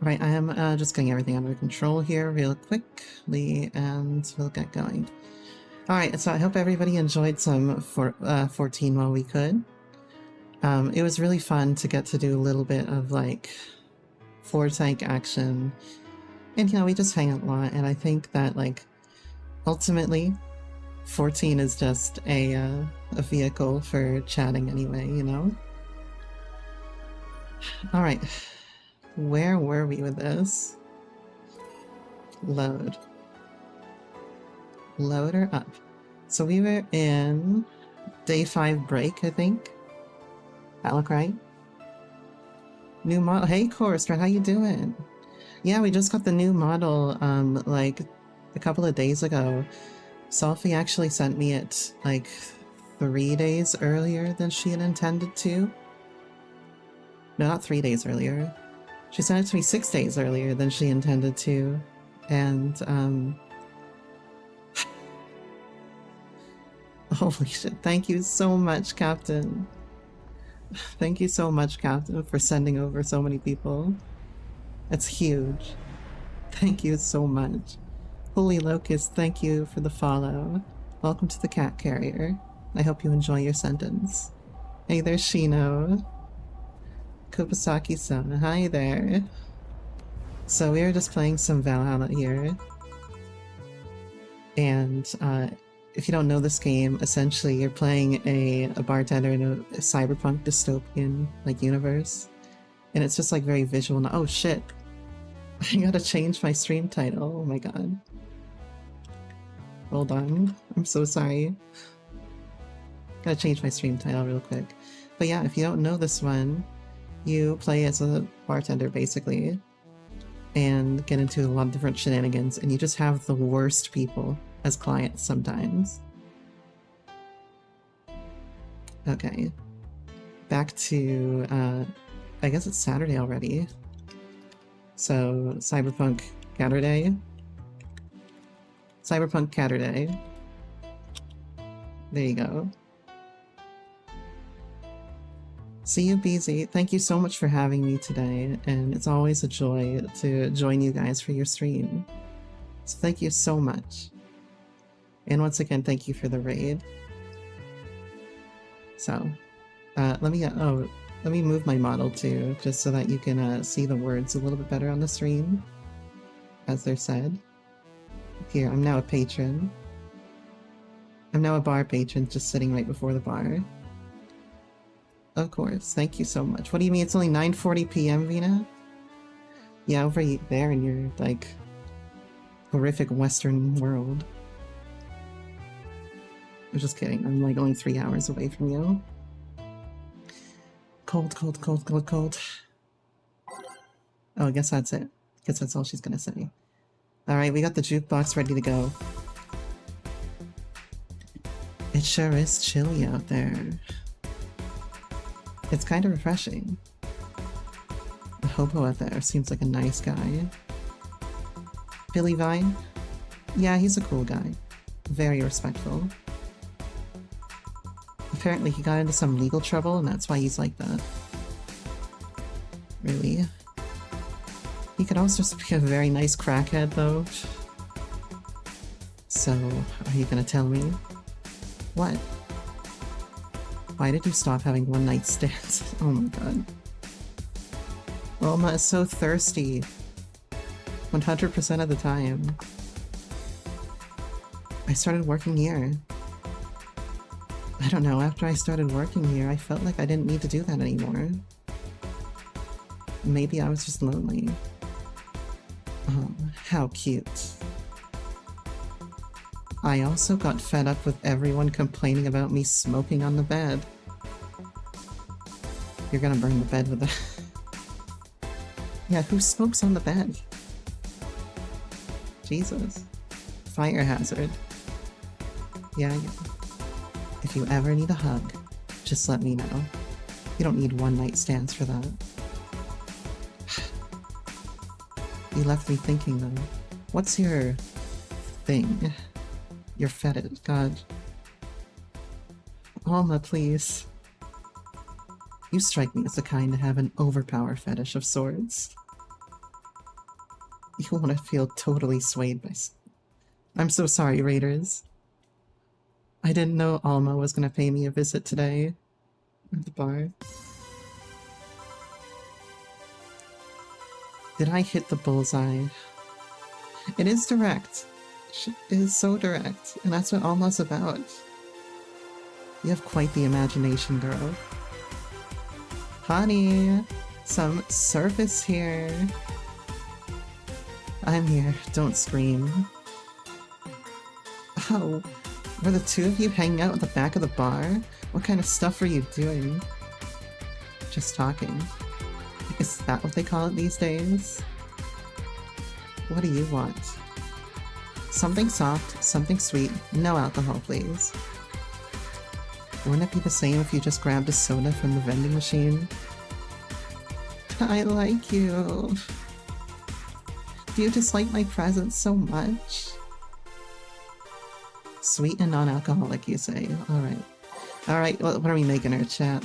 Right, I am just getting everything under control here real quickly, and we'll get going. Alright, so I hope everybody enjoyed some 14 while we could. It was really fun to get to do a little bit of, like, 4-tank action. And, you know, we just hang out a lot, and I think that, like, ultimately, 14 is just a vehicle for chatting anyway, you know? Alright. Where were we with this? Load. Load her up. So we were in day 5 break, I think. That look right? New model. Hey, Corster, how you doing? Yeah, we just got the new model, like, a couple of days ago. Sophie actually sent me it, like, 3 days earlier than she had intended to. No, not 3 days earlier. She sent it to me 6 days earlier than she intended to, and, holy shit, thank you so much, Captain. Thank you so much, Captain, for sending over so many people. It's huge. Thank you so much. Holy Locust, thank you for the follow. Welcome to the Cat Carrier. I hope you enjoy your sentence. Hey there, Shino. Kubasaki-san, hi there. So we were just playing some Valhalla here. And if you don't know this game, essentially you're playing a bartender in a cyberpunk dystopian like universe. And it's just like very visual. Oh shit. I gotta change my stream title. Oh my god. Hold on. I'm so sorry. Gotta change my stream title real quick. But yeah, if you don't know this one, you play as a bartender basically, and get into a lot of different shenanigans, and you just have the worst people as clients sometimes. Okay. Back to, I guess it's Saturday already. So, Cyberpunk Catterday. Cyberpunk Catterday. There you go. See you, BZ. Thank you so much for having me today, and it's always a joy to join you guys for your stream. So thank you so much. And once again, thank you for the raid. So, let me move my model too, just so that you can see the words a little bit better on the screen, as they're said. Here, I'm now a patron. I'm now a bar patron, just sitting right before the bar. Of course, thank you so much. What do you mean it's only 9:40 p.m., Vina? Yeah, over there in your, like, horrific Western world. I'm just kidding, I'm like only 3 hours away from you. Cold, cold, cold, cold, cold. Oh, I guess that's it. Guess that's all she's gonna say. Alright, we got the jukebox ready to go. It sure is chilly out there. It's kind of refreshing. The hobo out there seems like a nice guy. Billy Vine? Yeah, he's a cool guy. Very respectful. Apparently he got into some legal trouble and that's why he's like that. Really? He could also just be a very nice crackhead though. So, are you gonna tell me? What? Why did you stop having one-night stands? Oh my god. Roma is so thirsty. 100% of the time. I started working here. I don't know, after I started working here, I felt like I didn't need to do that anymore. Maybe I was just lonely. Oh, how cute. I also got fed up with everyone complaining about me smoking on the bed. You're gonna burn the bed with it. Yeah, who smokes on the bed? Jesus. Fire hazard. Yeah. If you ever need a hug, just let me know. You don't need one-night stands for that. You left me thinking though. What's your thing? Your fetish, god. Alma, please. You strike me as the kind to have an overpower fetish of sorts. You want to feel totally swayed by... I'm so sorry, Raiders. I didn't know Alma was going to pay me a visit today at the bar. Did I hit the bullseye? It is direct. It is so direct, and that's what Alma's about. You have quite the imagination, girl. Honey, some service here. I'm here, don't scream. Oh, were the two of you hanging out at the back of the bar? What kind of stuff were you doing? Just talking. Is that what they call it these days? What do you want? Something soft, something sweet, no alcohol, please. Wouldn't it be the same if you just grabbed a soda from the vending machine? I like you. Do you dislike my presence so much? Sweet and non-alcoholic, you say. Alright. Alright, what are we making her, chat?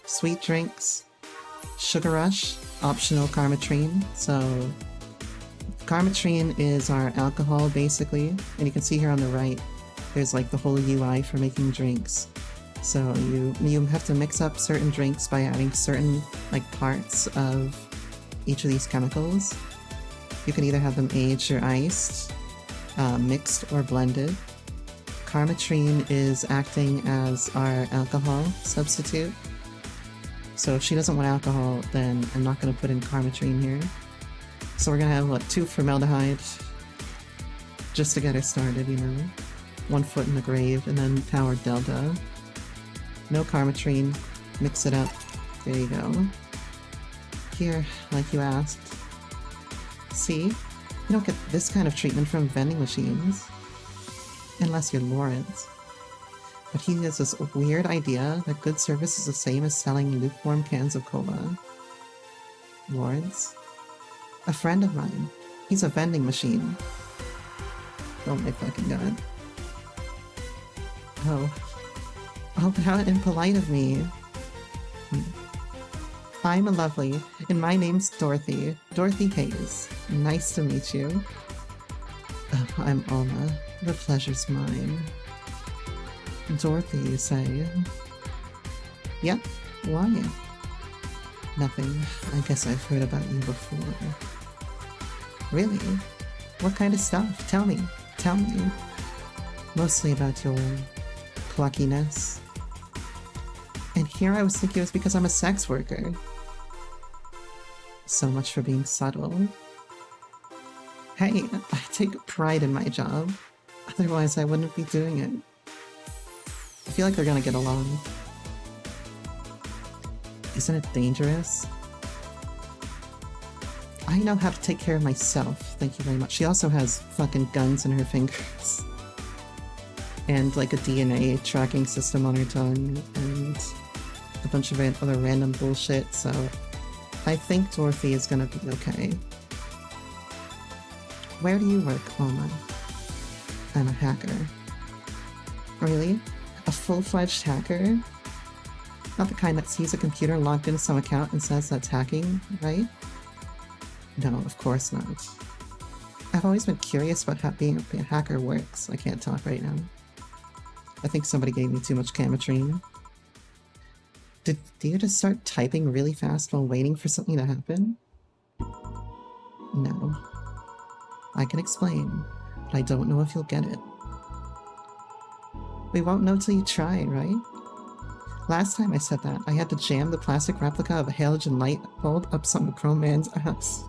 Sweet drinks. Sugar Rush. Optional Karmatrine. So... Karmatrine is our alcohol, basically. And you can see here on the right, there's like the whole UI for making drinks. So you have to mix up certain drinks by adding certain like parts of each of these chemicals. You can either have them aged or iced, mixed or blended. Karmatrine is acting as our alcohol substitute. So if she doesn't want alcohol, then I'm not going to put in Karmatrine here. So we're going to have, what, 2 formaldehyde, just to get her started, you know? 1 foot in the grave, and then power delta. No Karmatrine, mix it up. There you go. Here, like you asked. See? You don't get this kind of treatment from vending machines. Unless you're Lawrence. But he has this weird idea that good service is the same as selling lukewarm cans of cola. Lawrence? A friend of mine. He's a vending machine. Oh my fucking god. Oh. Oh, how impolite of me. I'm a lovely, and my name's Dorothy. Dorothy Hayes. Nice to meet you. Oh, I'm Alma. The pleasure's mine. Dorothy, you say? Yep. Why? Nothing. I guess I've heard about you before. Really? What kind of stuff? Tell me. Tell me. Mostly about your pluckiness. And here I was thinking it was because I'm a sex worker. So much for being subtle. Hey, I take pride in my job. Otherwise I wouldn't be doing it. I feel like they're gonna get along. Isn't it dangerous? I know how to take care of myself, thank you very much. She also has fucking guns in her fingers. And like a DNA tracking system on her tongue, and a bunch of other random bullshit, so I think Dorothy is gonna be okay. Where do you work, Alma? I'm a hacker. Really? A full-fledged hacker? Not the kind that sees a computer logged into some account and says that's hacking, right? No, of course not. I've always been curious about how being a hacker works. I can't talk right now. I think somebody gave me too much Karmatrine. Do you just start typing really fast while waiting for something to happen? No. I can explain, but I don't know if you'll get it. We won't know till you try, right? Last time I said that, I had to jam the plastic replica of a halogen light bulb up some chrome man's ass.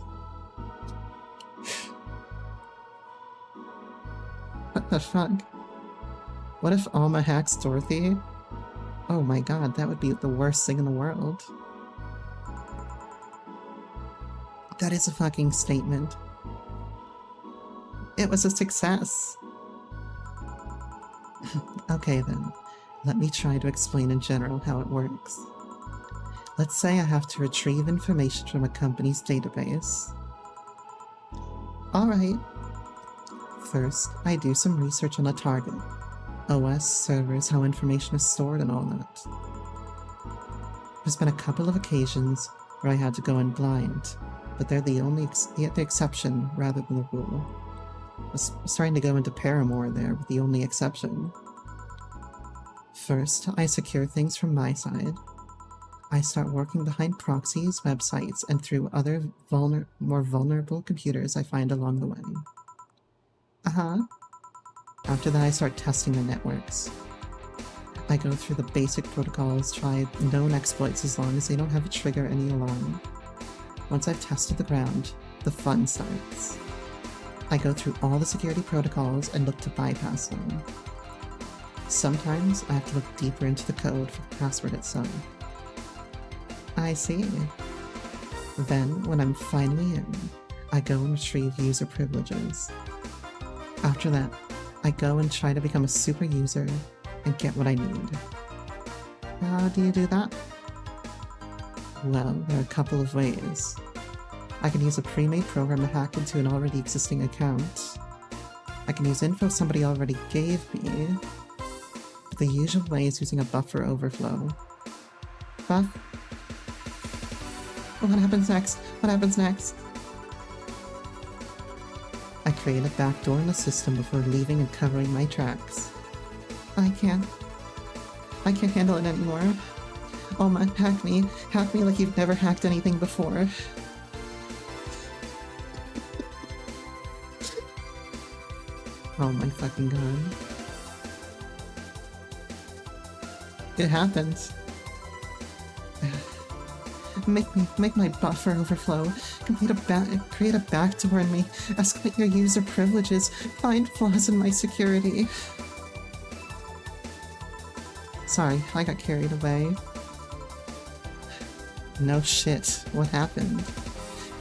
What the fuck? What if Alma hacks Dorothy? Oh my god, that would be the worst thing in the world. That is a fucking statement. It was a success! Okay then, let me try to explain in general how it works. Let's say I have to retrieve information from a company's database. Alright. First, I do some research on the target. OS, servers, how information is stored, and all that. There's been a couple of occasions where I had to go in blind. but they're the only the exception rather than the rule. I was starting to go into Paramore there with the only exception. First, I secure things from my side. I start working behind proxies, websites, and through other more vulnerable computers I find along the way. After that, I start testing the networks. I go through the basic protocols, try known exploits as long as they don't have a trigger any alarm. Once I've tested the ground, the fun starts. I go through all the security protocols and look to bypass them. Sometimes I have to look deeper into the code for the password itself. I see. Then, when I'm finally in, I go and retrieve user privileges. After that, I go and try to become a super user and get what I need. How do you do that? Well, there are a couple of ways. I can use a pre-made program to hack into an already existing account. I can use info somebody already gave me. But the usual way is using a buffer overflow. Buff? What happens next? What happens next? I create a backdoor in the system before leaving and covering my tracks. I can't handle it anymore. Oh my, hack me like you've never hacked anything before. Oh my fucking god. It happens. Make my buffer overflow. Create a backdoor in me. Escalate your user privileges. Find flaws in my security. Sorry, I got carried away. No shit. What happened?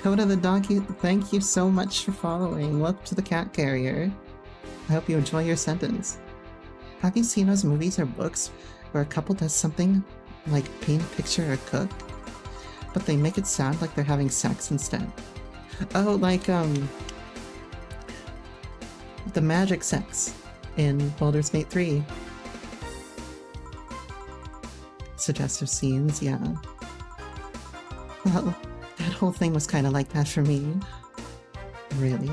Coda the Donkey, thank you so much for following. Welcome to the Cat Carrier. I hope you enjoy your sentence. Have you seen those movies or books where a couple does something like paint a picture or cook, but they make it sound like they're having sex instead? Oh, like, the magic sex in Baldur's Gate 3. Suggestive scenes, yeah. Well, that whole thing was kind of like that for me. Really?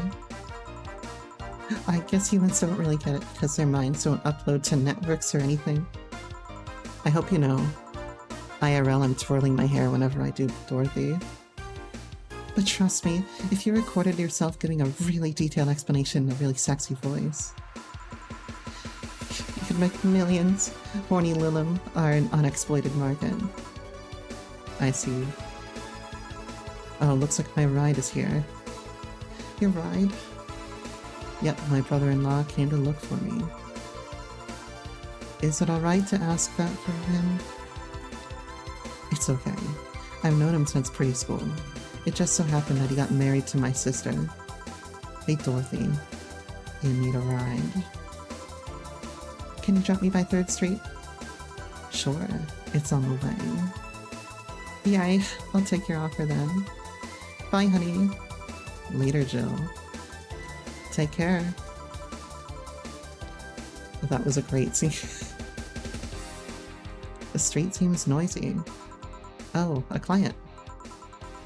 I guess humans don't really get it because their minds don't upload to networks or anything. I hope you know. IRL, I'm twirling my hair whenever I do Dorothy. But trust me, if you recorded yourself giving a really detailed explanation in a really sexy voice, you could make millions. Horny Lilim are an unexploited market. I see. Oh, looks like my ride is here. Your ride? Yep, my brother-in-law came to look for me. Is it alright to ask that for him? It's okay. I've known him since preschool. It just so happened that he got married to my sister. Hey Dorothy, you need a ride. Can you drop me by 3rd Street? Sure, it's on the way. Yay, I'll take your offer then. Bye, honey. Later, Jill. Take care. That was a great scene. The street seems noisy. Oh, a client.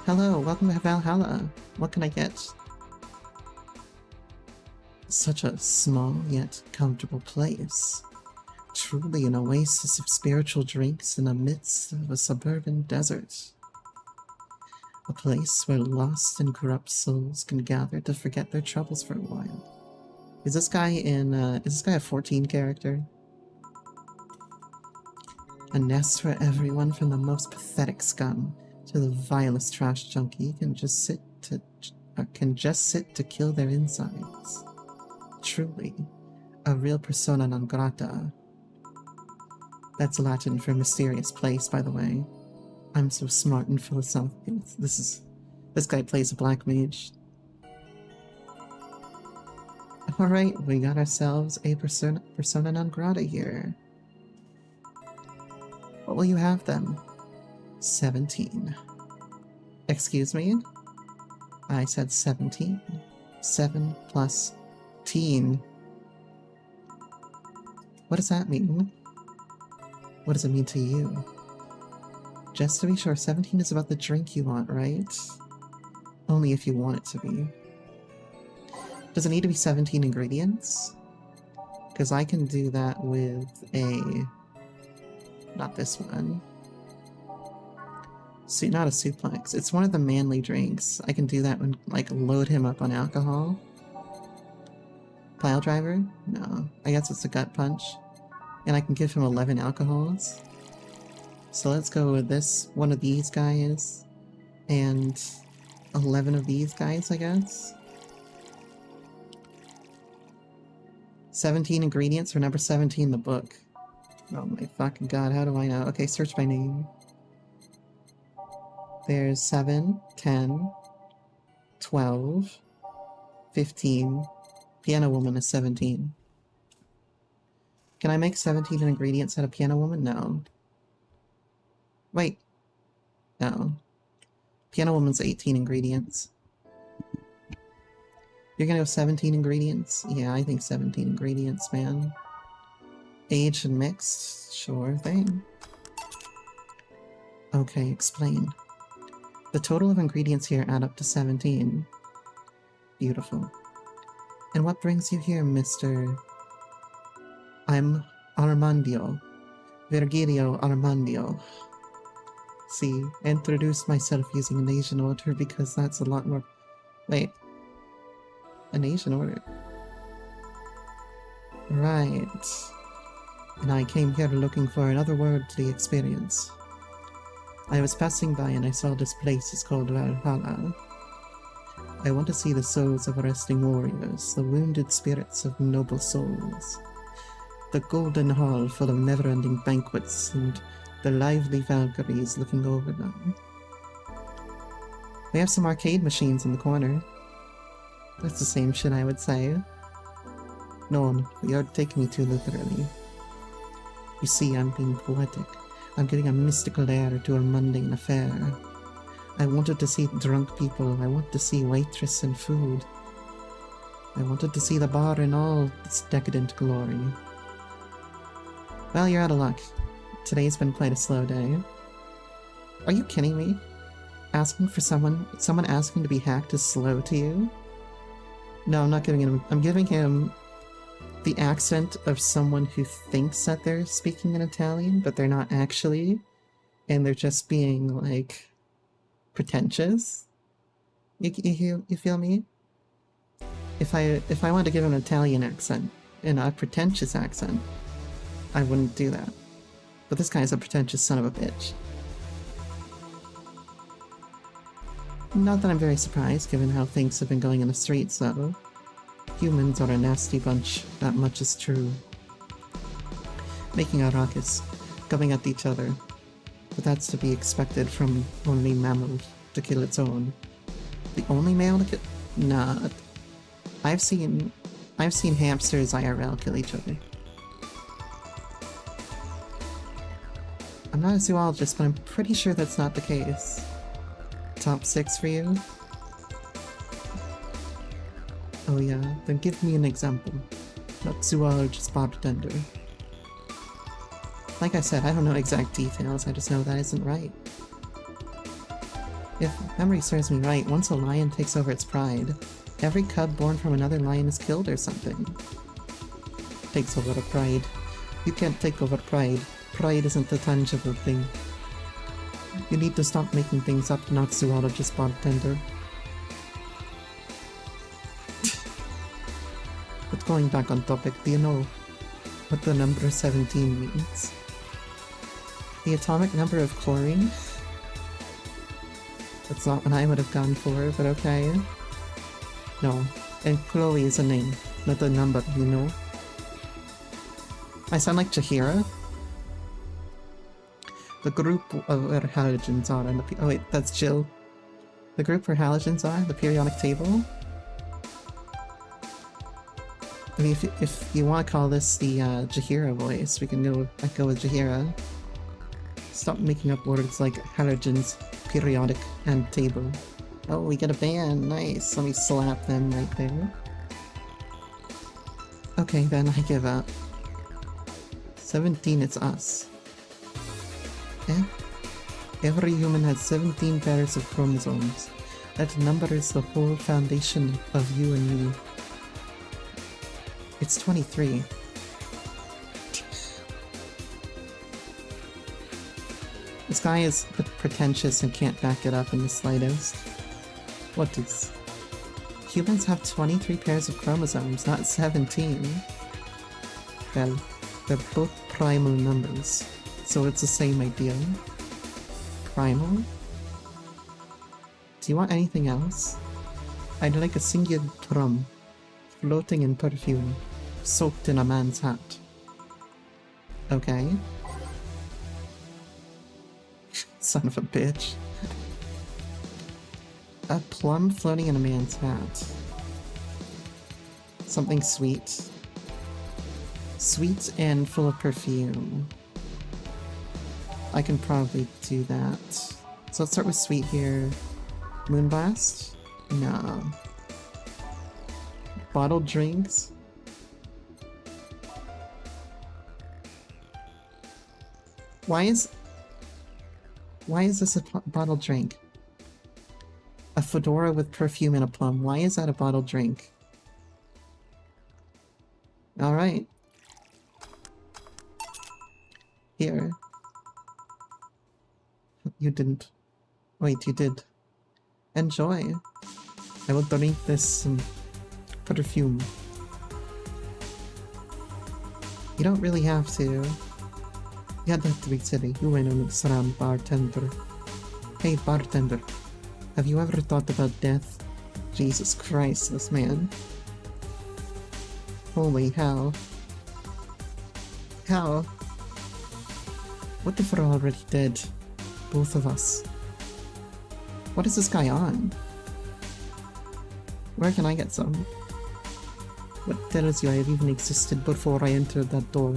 Hello, welcome to Valhalla. What can I get? Such a small yet comfortable place. Truly an oasis of spiritual drinks in the midst of a suburban desert. A place where lost and corrupt souls can gather to forget their troubles for a while. Is this guy a 14 character? A nest where everyone from the most pathetic scum to the vilest trash junkie can just sit to kill their insides. Truly, a real persona non grata. That's Latin for mysterious place, by the way. I'm so smart and philosophical. This guy plays a black mage. Alright, we got ourselves a persona non grata here. What will you have then? 17. Excuse me? I said 17. 7 plus teen. What does that mean? What does it mean to you? Just to be sure, 17 is about the drink you want, right? Only if you want it to be. Does it need to be 17 ingredients? Because I can do that with a... Not this one. Not a suplex. It's one of the manly drinks. I can do that when, like, load him up on alcohol. Pile driver? No. I guess it's a gut punch. And I can give him 11 alcohols. So let's go with this. One of these guys. And 11 of these guys, I guess. 17 ingredients for number 17 in the book. Oh my fucking god, how do I know? Okay, search by name. There's 7, 10, 12, 15. Piano Woman is 17. Can I make 17 ingredients out of Piano Woman? No. Wait. No. Piano Woman's 18 ingredients. You're gonna go 17 ingredients? Yeah, I think 17 ingredients, man. Aged and mixed? Sure thing. Okay, explain. The total of ingredients here add up to 17. Beautiful. And what brings you here, Mr. I'm Armandio. Virgilio Armandio. See, I introduced myself using an Asian order because that's a lot more... Wait. An Asian order? Right. And I came here looking for an otherworldly experience. I was passing by and I saw this place is called Valhalla. I want to see the souls of resting warriors, the wounded spirits of noble souls. The golden hall full of never-ending banquets and the lively Valkyries looking over them. We have some arcade machines in the corner. That's the same shit I would say. No, you're taking me too literally. You see, I'm being poetic. I'm getting a mystical air to a mundane affair. I wanted to see drunk people. I want to see waitress and food. I wanted to see the bar in all its decadent glory. Well, you're out of luck. Today's been quite a slow day. Are you kidding me? Asking for someone asking to be hacked is slow to you? No, I'm not giving him... I'm giving him the accent of someone who thinks that they're speaking in Italian, but they're not actually. And they're just being, like, pretentious. You feel me? If I wanted to give him an Italian accent, and a pretentious accent, I wouldn't do that. But this guy's a pretentious son of a bitch. Not that I'm very surprised, given how things have been going in the streets, though. Humans are a nasty bunch, that much is true. Making a ruckus, coming at each other. But that's to be expected from only mammal to kill its own. The only mammal to kill? Nah. I've seen hamsters IRL kill each other. I'm not a zoologist, but I'm pretty sure that's not the case. Top 6 for you? Oh yeah, then give me an example. Not zoologist bartender. Like I said, I don't know exact details, I just know that isn't right. If memory serves me right, once a lion takes over its pride, every cub born from another lion is killed or something. Takes over a pride. You can't take over pride. Pride isn't a tangible thing. You need to stop making things up, not zoologist bartender. But going back on topic, do you know what the number 17 means? The atomic number of chlorine? That's not what I would have gone for, but okay. No, and Chloe is a name, not a number, you know? I sound like Chihira? The group of where halogens are on the... Oh wait, that's Jill. The group where halogens are, the periodic table? I mean, if you want to call this the Jahira voice, we can go with Jahira. Stop making up words like halogens, periodic, and table. Oh, we get a band, nice. Let me slap them right there. Okay, then I give up. 17, it's us. Eh? Every human has 17 pairs of chromosomes. That number is the whole foundation of you and me. It's 23. This guy is pretentious and can't back it up in the slightest. What is... Humans have 23 pairs of chromosomes, not 17. Well, they're both primal numbers, so it's the same idea. Primal? Do you want anything else? I'd like a singular drum, floating in perfume, soaked in a man's hat. Okay. Son of a bitch. A plum floating in a man's hat. Something sweet. Sweet and full of perfume. I can probably do that. So let's start with sweet here. Moonblast? No. Bottled drinks? Why is this a bottled drink? A fedora with perfume and a plum. Why is that a bottled drink? Alright. Here. You didn't. Wait, you did. Enjoy. I will drink this perfume. You don't really have to. You had that to be silly. You ain't an Islam bartender. Hey bartender, have you ever thought about death? Jesus Christ, this man. Holy hell. How? What if we're already dead? Both of us. What is this guy on? Where can I get some? What tells you I have even existed before I entered that door?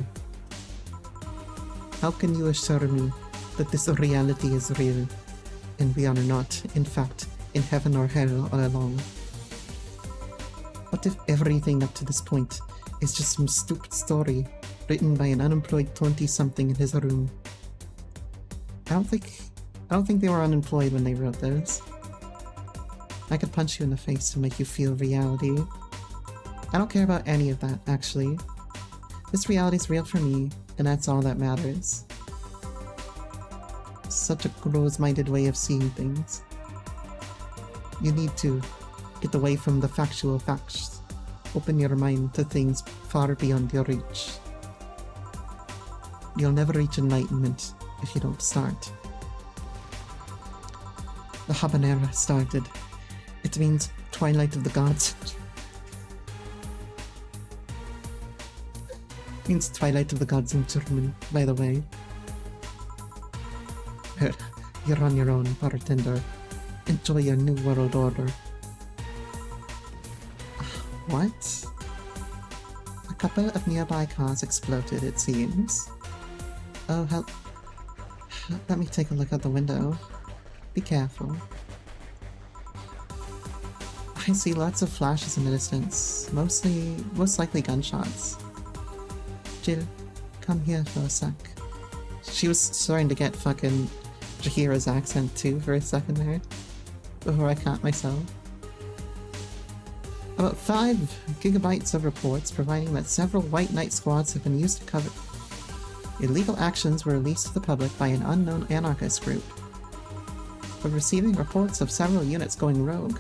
How can you assure me that this reality is real, and we are not, in fact, in heaven or hell all along? What if everything up to this point is just some stupid story written by an unemployed 20-something in his room? I don't think they were unemployed when they wrote this. I could punch you in the face to make you feel reality. I don't care about any of that, actually. This reality's real for me, and that's all that matters. Such a close-minded way of seeing things. You need to get away from the factual facts. Open your mind to things far beyond your reach. You'll never reach enlightenment if you don't start. The habanera started. It means Twilight of the Gods. It means Twilight of the Gods in German, by the way. You're on your own, bartender. Enjoy your new world order. What? A couple of nearby cars exploded, it seems. Oh, hell. Let me take a look out the window. Be careful. I see lots of flashes in the distance. Most likely gunshots. Jill, come here for a sec. She was starting to get fucking Jahira's accent too for a second there. Before I caught myself. About 5 gigabytes of reports providing that several White Knight squads have been used to cover illegal actions were released to the public by an unknown anarchist group. We're receiving reports of several units going rogue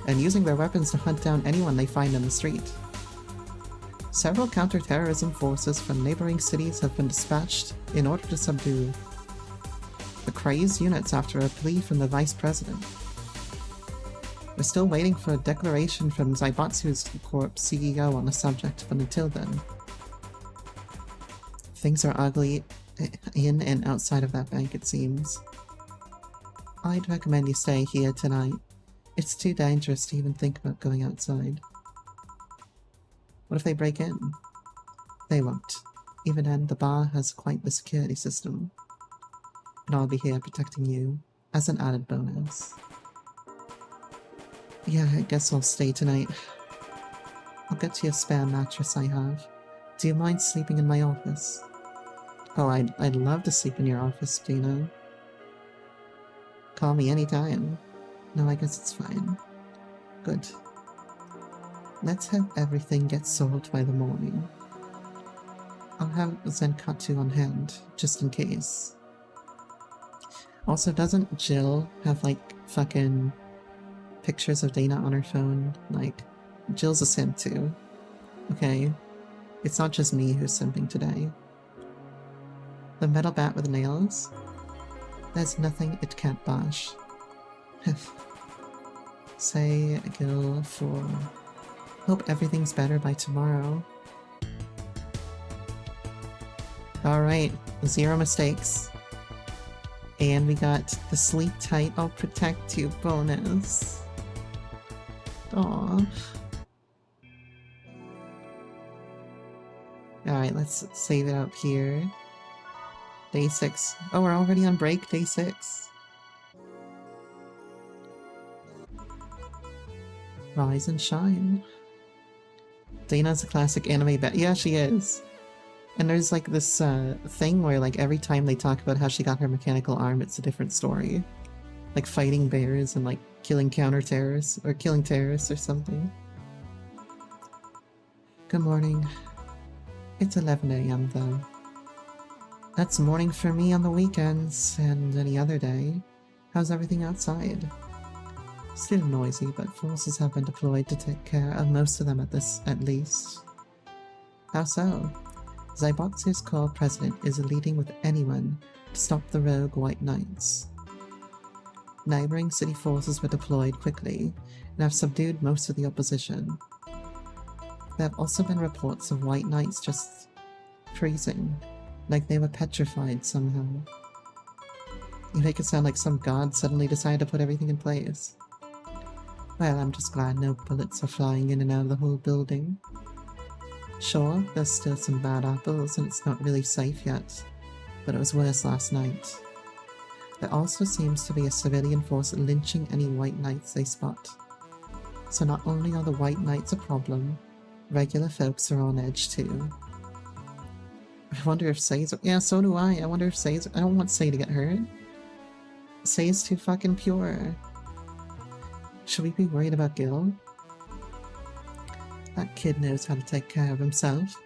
and using their weapons to hunt down anyone they find in the street. Several counter-terrorism forces from neighboring cities have been dispatched in order to subdue the crazed units after a plea from the Vice President. We're still waiting for a declaration from Zaibatsu's Corp CEO on the subject, but until then, things are ugly in and outside of that bank, it seems. I'd recommend you stay here tonight. It's too dangerous to even think about going outside. What if they break in? They won't. Even then, the bar has quite the security system. And I'll be here protecting you, as an added bonus. Yeah, I guess I'll stay tonight. I'll get you a spare mattress I have. Do you mind sleeping in my office? Oh, I'd love to sleep in your office, Dina. Call me anytime. No, I guess it's fine. Good. Let's have everything get sold by the morning. I'll have Zenkatu on hand, just in case. Also, doesn't Jill have, like, fucking pictures of Dana on her phone? Like, Jill's a simp too. Okay? It's not just me who's simping today. The metal bat with nails? There's nothing it can't bash. Say Gil 4. Hope everything's better by tomorrow. Alright, 0 mistakes. And we got the Sleep Tight, I'll Protect You bonus. Aww. Alright, let's save it up here. Day 6. Oh, we're already on break? Day 6. Rise and shine. Dana's a classic anime bet. Yeah, she is. And there's like this thing where like every time they talk about how she got her mechanical arm, it's a different story. Like fighting bears and like killing counter-terrorists or killing terrorists or something. Good morning. It's 11 AM though. That's morning for me on the weekends and any other day. How's everything outside? Still noisy, but forces have been deployed to take care of most of them at least. How so? Zybotsu's core president is leading with anyone to stop the rogue White Knights. Neighboring city forces were deployed quickly and have subdued most of the opposition. There have also been reports of White Knights just freezing, like they were petrified somehow. You make it sound like some god suddenly decided to put everything in place. Well, I'm just glad no bullets are flying in and out of the whole building. Sure, there's still some bad apples and it's not really safe yet, but it was worse last night. There also seems to be a civilian force lynching any White Knights they spot. So not only are the White Knights a problem, regular folks are on edge too. I wonder if Say's— yeah, so do I. I wonder if Say's— I don't want Say to get hurt. Say's too fucking pure. Should we be worried about Gil? That kid knows how to take care of himself.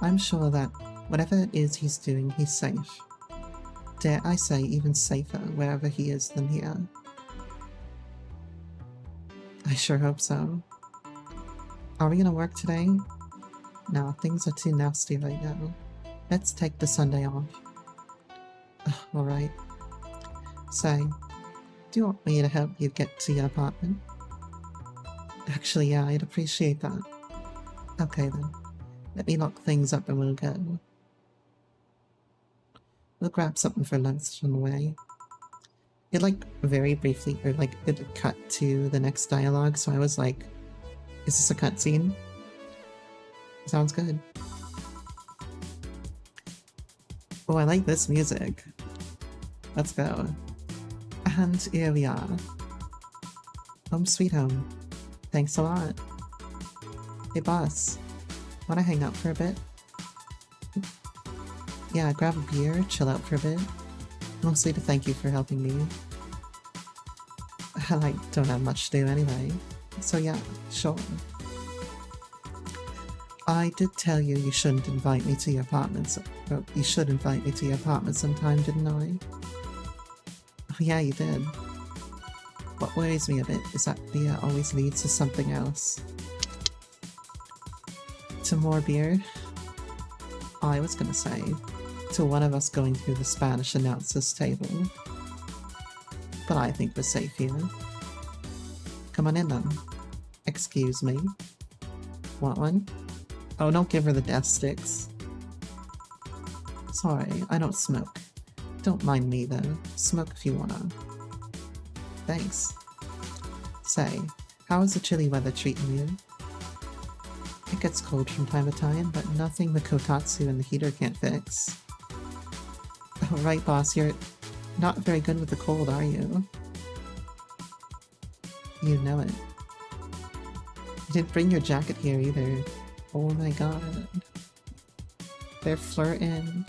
I'm sure that whatever it is he's doing, he's safe. Dare I say even safer wherever he is than here. I sure hope so. Are we gonna work today? No, things are too nasty right now. Let's take the Sunday off. Alright. Say, do you want me to help you get to your apartment? Actually, yeah, I'd appreciate that. Okay then. Let me lock things up and we'll go. We'll grab something for lunch on the way. It like very briefly, or like it cut to the next dialogue, so I was like, is this a cutscene? Sounds good. Oh, I like this music. Let's go. And here we are. Home sweet home. Thanks a lot. Hey boss, wanna hang out for a bit? Yeah, grab a beer, chill out for a bit. Mostly to thank you for helping me. I like don't have much to do anyway. So yeah, sure. I did tell you you shouldn't invite me to your apartment, or you should invite me to your apartment sometime, didn't I? Oh yeah, you did. What worries me a bit is that beer always leads to something else. To more beer? I was gonna say, to one of us going through the Spanish announcer's table. But I think we're safe here. Come on in then. Excuse me. Want one? Oh, don't give her the death sticks. Sorry, I don't smoke. Don't mind me though. Smoke if you wanna. Thanks. Say, how is the chilly weather treating you? It gets cold from time to time, but nothing the kotatsu and the heater can't fix. Oh, right, boss, you're not very good with the cold, are you? You know it. You didn't bring your jacket here either. Oh my god. They're flirting.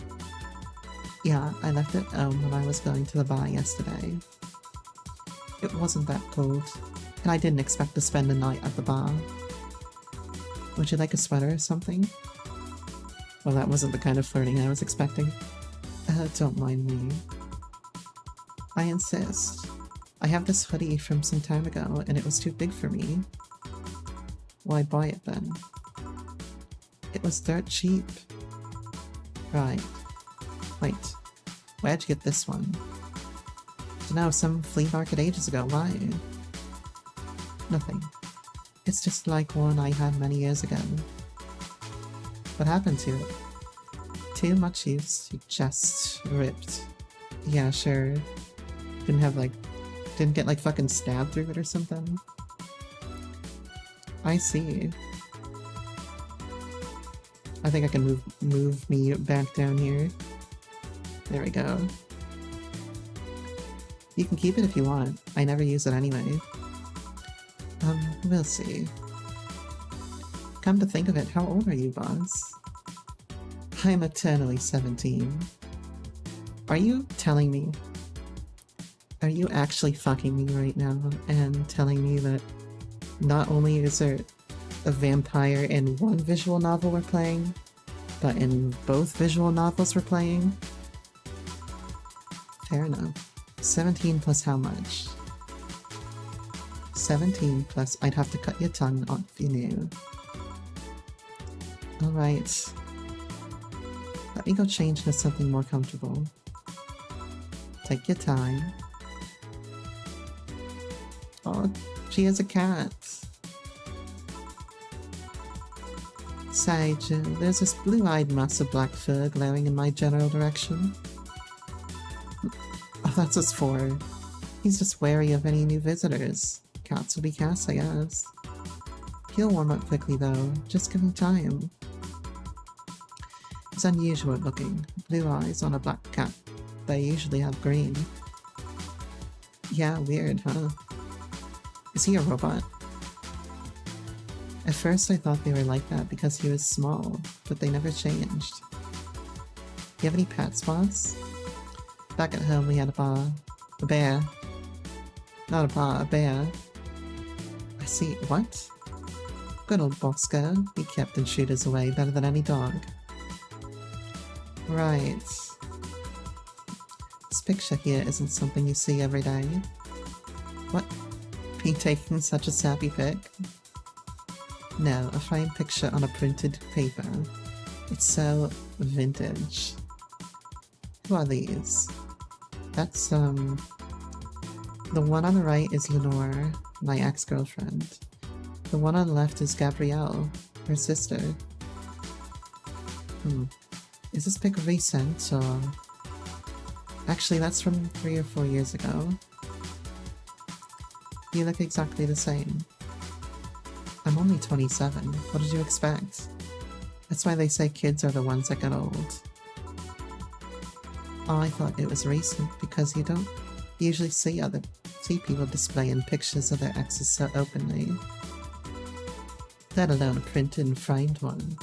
Yeah, I left it when I was going to the bar yesterday. It wasn't that cold, and I didn't expect to spend the night at the bar. Would you like a sweater or something? Well, that wasn't the kind of flirting I was expecting. Don't mind me. I insist. I have this hoodie from some time ago, and it was too big for me. Why buy it then? It was dirt cheap. Right. Wait. Where'd you get this one? Dunno, some flea market ages ago. Why? Nothing. It's just like one I had many years ago. What happened to it? Too much use. You just ripped. Yeah, sure. Didn't get like fucking stabbed through it or something? I see. I think I can move me back down here. There we go. You can keep it if you want. I never use it anyway. We'll see. Come to think of it, how old are you, boss? I'm eternally 17. Are you telling me? Are you actually fucking me right now and telling me that not only is there a vampire in one visual novel we're playing, but in both visual novels we're playing? Fair enough. 17 plus how much? 17 plus I'd have to cut your tongue off if you knew. Alright. Let me go change into something more comfortable. Take your time. Oh, she has a cat. Say, Jill, there's this blue-eyed mass of black fur glaring in my general direction. Oh, that's us for. He's just wary of any new visitors. Cats will be cats, I guess. He'll warm up quickly, though. Just give him time. He's unusual looking. Blue eyes on a black cat. They usually have green. Yeah, weird, huh? Is he a robot? At first I thought they were like that because he was small, but they never changed. You have any pets, boss? Back at home we had a bear. Not a bar, a bear. I see. What? Good old Bosco. He kept intruders away better than any dog. Right. This picture here isn't something you see every day. What? Me taking such a sappy pic? No, a fine picture on a printed paper. It's so vintage. Who are these? That's, the one on the right is Lenore, my ex-girlfriend. The one on the left is Gabrielle, her sister. Is this pic recent, or... Actually, that's from 3 or 4 years ago. You look exactly the same. I'm only 27. What did you expect? That's why they say kids are the ones that get old. Oh, I thought it was recent because you don't usually see people displaying pictures of their exes so openly. Let alone a printed and framed one.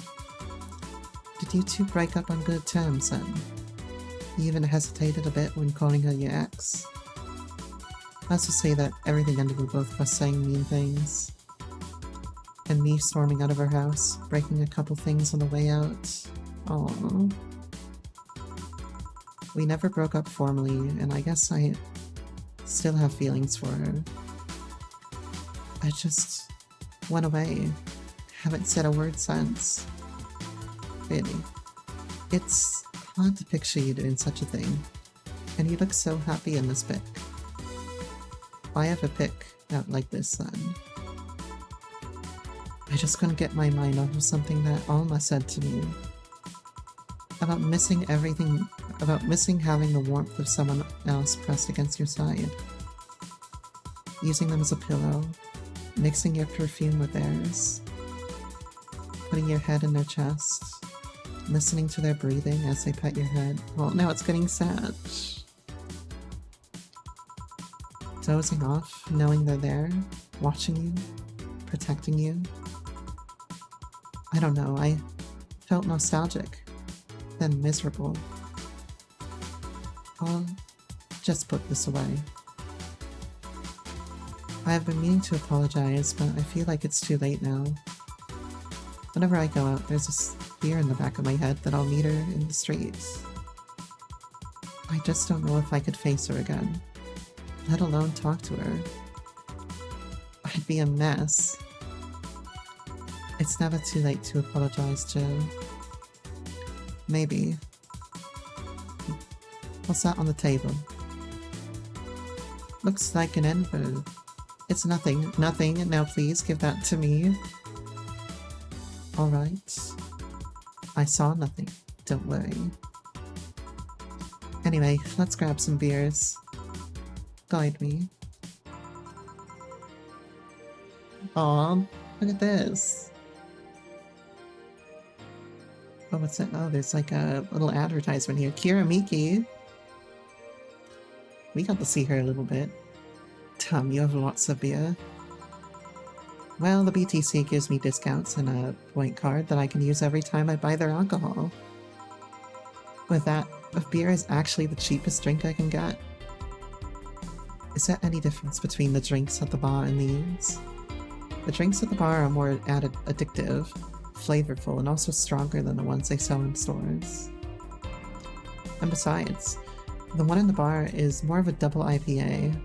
Did you two break up on good terms then? You even hesitated a bit when calling her your ex. Let's just say that everything ended with both of us saying mean things. And me storming out of her house, breaking a couple things on the way out. Aww. We never broke up formally, and I guess I still have feelings for her. I just went away. Haven't said a word since. Really. It's hard to picture you doing such a thing. And you look so happy in this pic. I have a pic out like this then. I just couldn't get my mind off of something that Alma said to me. About missing having the warmth of someone else pressed against your side. Using them as a pillow. Mixing your perfume with theirs. Putting your head in their chest. Listening to their breathing as they pet your head. Well, now it's getting sad. Dozing off, knowing they're there, watching you, protecting you. I don't know, I felt nostalgic, then miserable. I'll just put this away. I have been meaning to apologize, but I feel like it's too late now. Whenever I go out, there's this fear in the back of my head that I'll meet her in the streets. I just don't know if I could face her again, let alone talk to her. I'd be a mess. It's never too late to apologize, Joe. Maybe. What's that on the table? Looks like an envelope. It's nothing. Nothing. Now please give that to me. Alright. I saw nothing. Don't worry. Anyway, let's grab some beers. Guide me. Aw, look at this. Oh, what's that? Oh, there's like a little advertisement here. Kira Miki. We got to see her a little bit. Tom, you have lots of beer. Well, the BTC gives me discounts and a point card that I can use every time I buy their alcohol. With that, if beer is actually the cheapest drink I can get. Is there any difference between the drinks at the bar and these? The drinks at the bar are more addictive, flavorful, and also stronger than the ones they sell in stores. And besides, the one in the bar is more of a double IPA.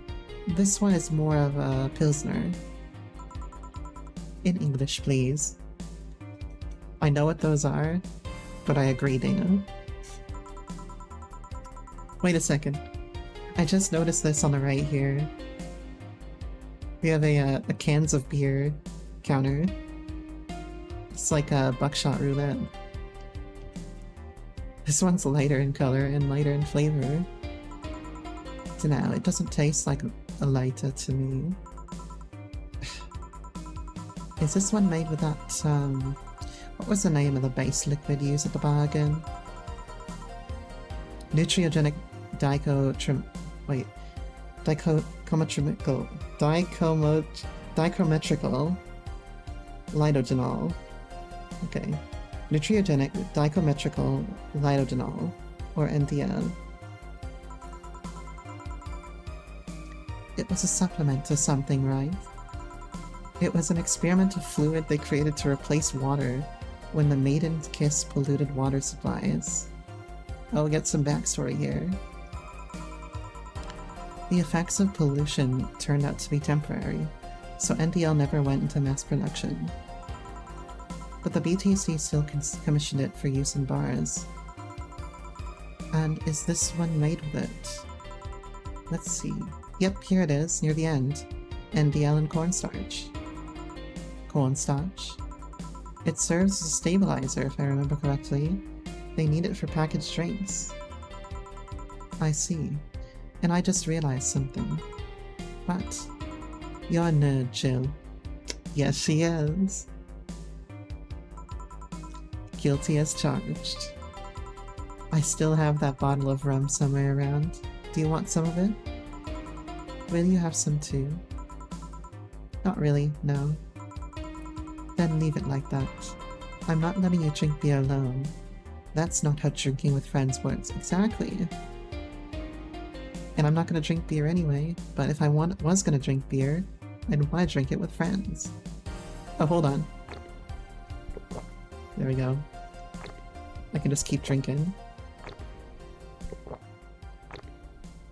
This one is more of a Pilsner. In English, please. I know what those are, but I agree, Dana. Wait a second. I just noticed this on the right here. We have a cans of beer counter. It's like a buckshot roulette. This one's lighter in color and lighter in flavor. Dunno, it doesn't taste like a lighter to me. Is this one made with that, what was the name of the base liquid used at the bar again? Nutriogenic dichrometrical lidogenol. Okay. Nutriogenic dichrometrical lidogenol, or NDL. It was a supplement to something, right? It was an experimental fluid they created to replace water when the maiden's kiss polluted water supplies. I'll get some backstory here. The effects of pollution turned out to be temporary, so NDL never went into mass production. But the BTC still commissioned it for use in bars. And is this one made with it? Let's see. Yep, here it is, near the end. NDL and cornstarch. Cornstarch. It serves as a stabilizer, if I remember correctly. They need it for packaged drinks. I see. And I just realized something. What? You're a nerd, Jill. Yes, she is. Guilty as charged. I still have that bottle of rum somewhere around. Do you want some of it? Will you have some too? Not really, no. Then leave it like that. I'm not letting you drink beer alone. That's not how drinking with friends works. Exactly. And I'm not gonna drink beer anyway, but if I was gonna drink beer, I'd want to drink it with friends. Oh, hold on. There we go. I can just keep drinking.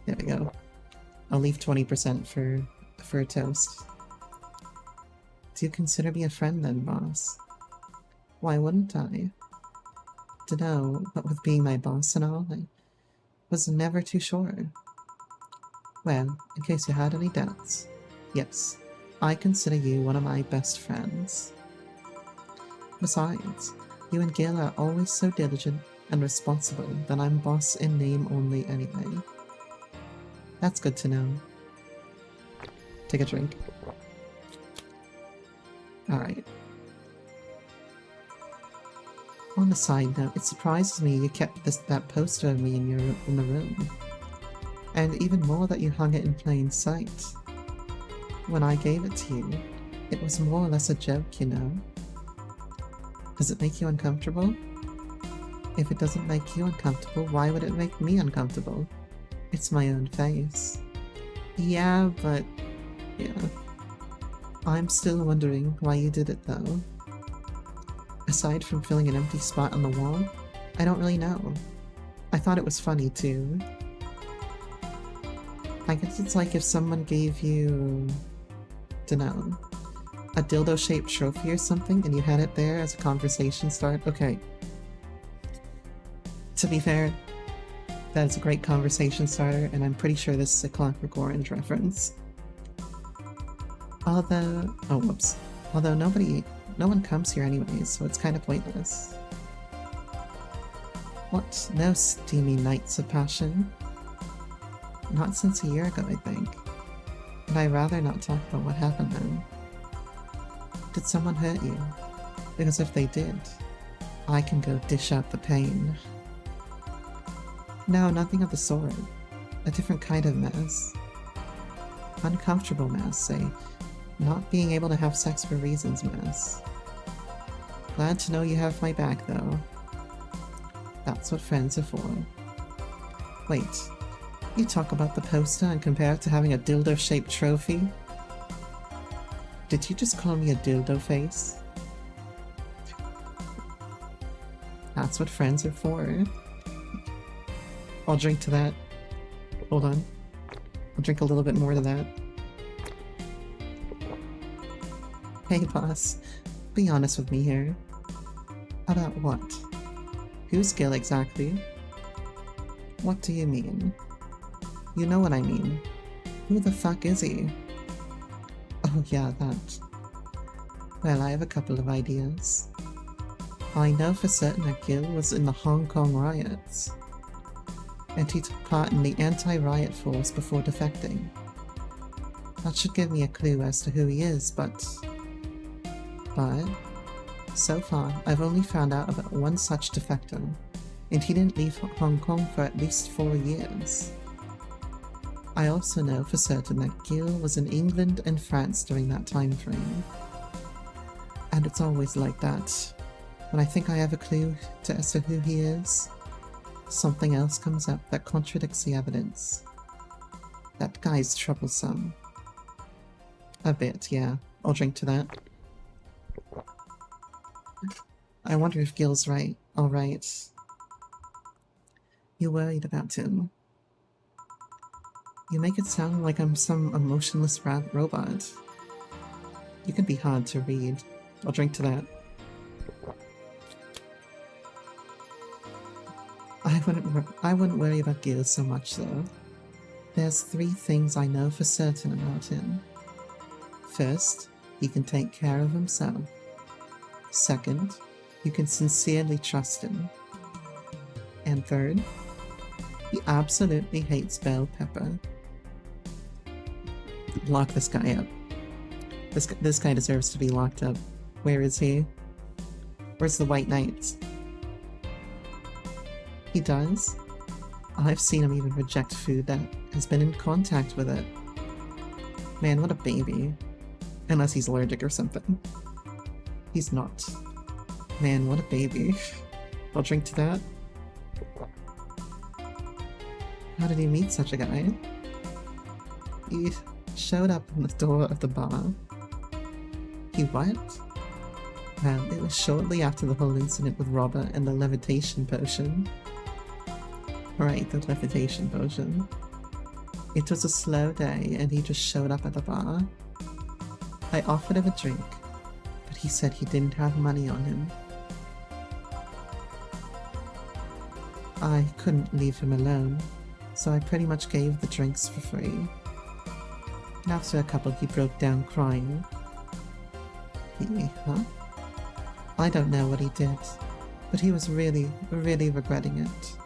There we go. I'll leave 20% for a toast. Do you consider me a friend then, boss? Why wouldn't I? Dunno, but with being my boss and all, I was never too sure. Well, in case you had any doubts, yes, I consider you one of my best friends. Besides, you and Gil are always so diligent and responsible that I'm boss in name only anyway. That's good to know. Take a drink. Alright. On a side note, it surprises me you kept that poster of me in the room. And even more that you hung it in plain sight. When I gave it to you, it was more or less a joke, you know. Does it make you uncomfortable? If it doesn't make you uncomfortable, why would it make me uncomfortable? It's my own face. Yeah, but... yeah. I'm still wondering why you did it though. Aside from filling an empty spot on the wall, I don't really know. I thought it was funny too. I guess it's like if someone gave you, dunno, a dildo-shaped trophy or something and you had it there as a conversation start. Okay. To be fair, that is a great conversation starter, and I'm pretty sure this is a Clockwork Orange reference. Although, oh whoops. Although no one comes here anyways, so it's kind of pointless. What? No steamy nights of passion? Not since a year ago, I think. And I'd rather not talk about what happened then. Did someone hurt you? Because if they did, I can go dish out the pain. No, nothing of the sort. A different kind of mess. Uncomfortable mess, say. Not being able to have sex for reasons mess. Glad to know you have my back, though. That's what friends are for. Wait, you talk about the poster and compare it to having a dildo-shaped trophy? Did you just call me a dildo face? That's what friends are for. I'll drink to that. Hold on. I'll drink a little bit more to that. Hey boss, be honest with me here. About what? Who's Gil exactly? What do you mean? You know what I mean. Who the fuck is he? Oh yeah, that. Well, I have a couple of ideas. I know for certain that Gil was in the Hong Kong riots, and he took part in the anti-riot force before defecting. That should give me a clue as to who he is, but so far I've only found out about one such defector, and he didn't leave Hong Kong for at least 4 years. I also know for certain that Gil was in England and France during that time frame. And it's always like that. When I think I have a clue as to who he is, something else comes up that contradicts the evidence. That guy's troublesome. A bit, yeah. I'll drink to that. I wonder if Gil's right. Alright. You worried about him. You make it sound like I'm some emotionless robot. You can be hard to read. I'll drink to that. I wouldn't worry about Gil so much though. There's 3 things I know for certain about him. First, he can take care of himself. Second, you can sincerely trust him. And third, he absolutely hates bell pepper. Lock this guy up. This guy deserves to be locked up. Where is he? Where's the White Knight? He does? I've seen him even reject food that has been in contact with it. Man, what a baby. Unless he's allergic or something. He's not. Man, what a baby. I'll drink to that. How did he meet such a guy? He showed up on the door of the bar. He what? Well, it was shortly after the whole incident with Robert and the levitation potion. Right, the levitation potion. It was a slow day and he just showed up at the bar. I offered him a drink, but he said he didn't have money on him. I couldn't leave him alone, so I pretty much gave the drinks for free. After a couple, he broke down crying. Huh? I don't know what he did, but he was really, really regretting it.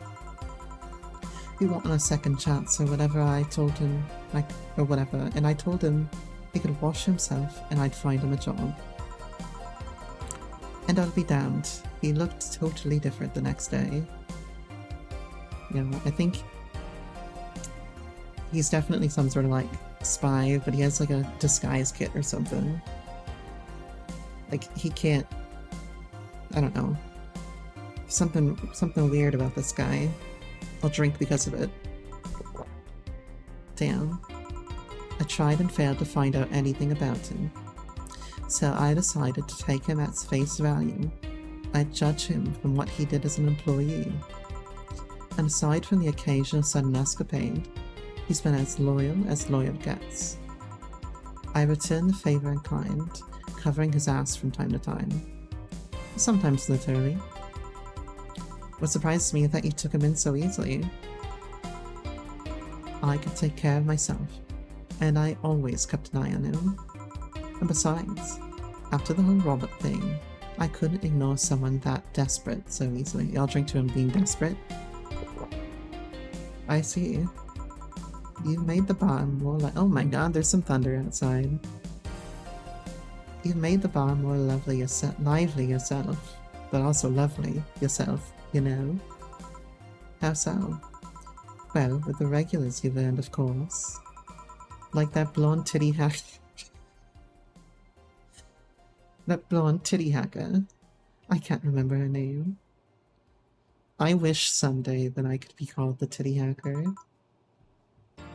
He wanted a second chance or whatever. I told him, and I told him he could wash himself and I'd find him a job. And I'll be damned, he looked totally different the next day. You know, I think he's definitely some sort of like spy, but he has like a disguise kit or something. Like he can't, I don't know, something weird about this guy. I'll drink because of it. Damn. I tried and failed to find out anything about him. So I decided to take him at face value. I'd judge him from what he did as an employee. And aside from the occasional sudden escapade, he's been as loyal gets. I returned the favor in kind, covering his ass from time to time. Sometimes literally. What surprises me is that you took him in so easily. I could take care of myself, and I always kept an eye on him. And besides, after the whole Robert thing, I couldn't ignore someone that desperate so easily. I'll drink to him being desperate. I see. You've made the bar more like— oh my god, there's some thunder outside. You've made the bar more lively yourself, but also lovely yourself, you know? How so? Well, with the regulars you've earned, of course. Like that blonde titty hacker. That blonde titty hacker. I can't remember her name. I wish someday that I could be called the titty hacker.